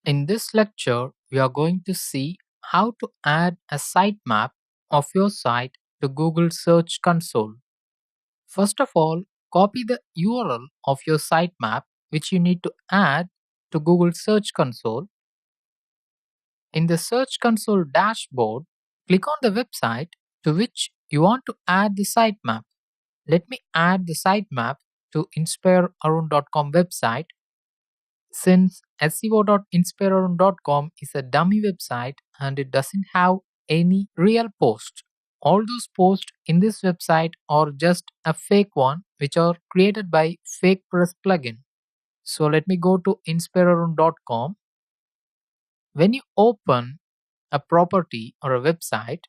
In this lecture, we are going to see how to add a sitemap of your site to Google Search Console. First of all, copy the URL of your sitemap which you need to add to Google Search Console. In the Search Console dashboard, click on the website to which you want to add the sitemap. Let me add the sitemap to inspirearun.com website. Since SEO.inspirearun.com is a dummy website and it doesn't have any real posts, all those posts in this website are just a fake one which are created by fake press plugin. So let me go to inspirearun.com. When you open a property or a website,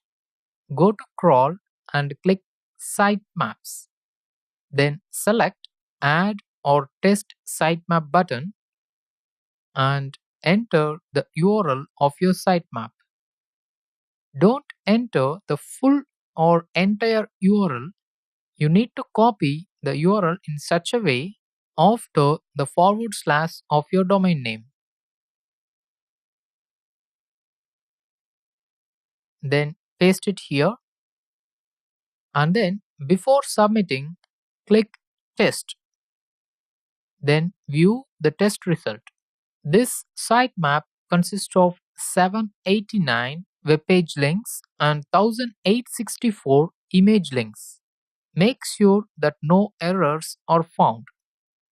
go to crawl and click sitemaps. Then select add or test sitemap button and enter the URL of your sitemap. Don't enter the full or entire URL. You need to copy the URL in such a way after the forward slash of your domain name. Then paste it here. And then before submitting, click test. Then view the test result. This sitemap consists of 789 web page links and 1864 image links. Make sure that no errors are found.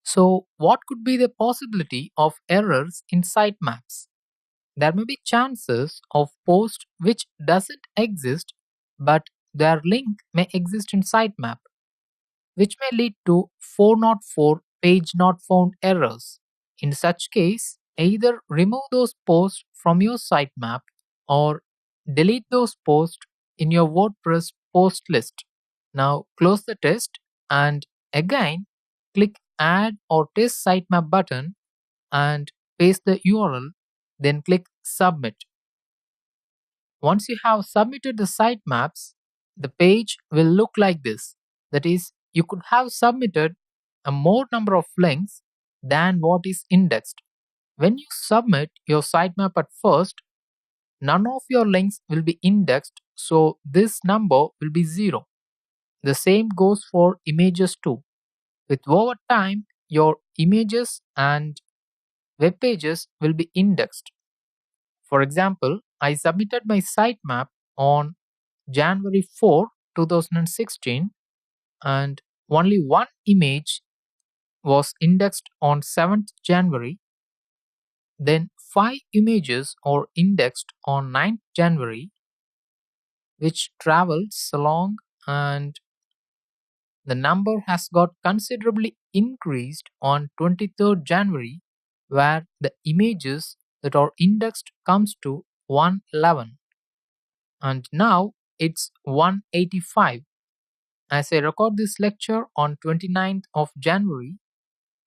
So, what could be the possibility of errors in sitemaps? There may be chances of post which doesn't exist, but their link may exist in sitemap, which may lead to 404 page not found errors. In such case, either remove those posts from your sitemap or delete those posts in your WordPress post list. Now close the test and again click add or test sitemap button and paste the URL, then click submit. Once you have submitted the sitemaps, the page will look like this. That is, you could have submitted a more number of links than what is indexed. When you submit your sitemap at first, none of your links will be indexed, so this number will be 0. The same goes for images too. With over time, your images and web pages will be indexed. For example, I submitted my sitemap on January 4, 2016, and only one image was indexed on 7th January. Then 5 images are indexed on 9th January, which travels along, and the number has got considerably increased on 23rd January, where the images that are indexed comes to 111. And now it's 185. As I record this lecture on 29th of January,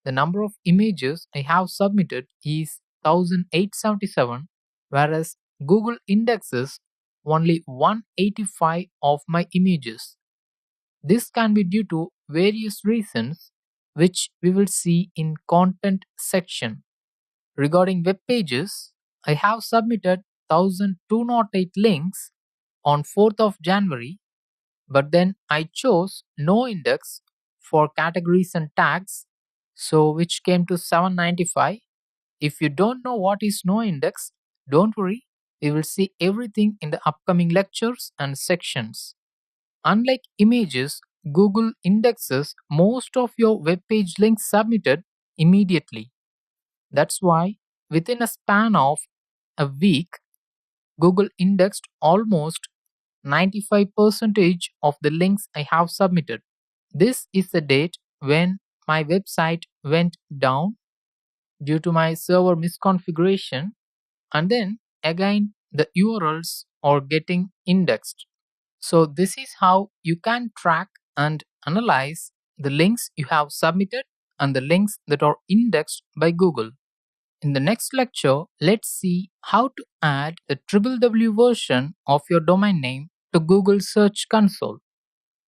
the number of images I have submitted is 1877, whereas Google indexes only 185 of my images. This can be due to various reasons, which we will see in content section. Regarding web pages, I have submitted 1208 links on 4th of January, but then I chose no index for categories and tags, so which came to 795. If you don't know what is no index, don't worry, we will see everything in the upcoming lectures and sections. Unlike images, Google indexes most of your web page links submitted immediately. That's why within a span of a week, Google indexed almost 95% of the links I have submitted. This is the date when my website went down due to my server misconfiguration, and then again the URLs are getting indexed. So this is how you can track and analyze the links you have submitted and the links that are indexed by Google. In the next lecture, let's see how to add the www version of your domain name to Google Search Console.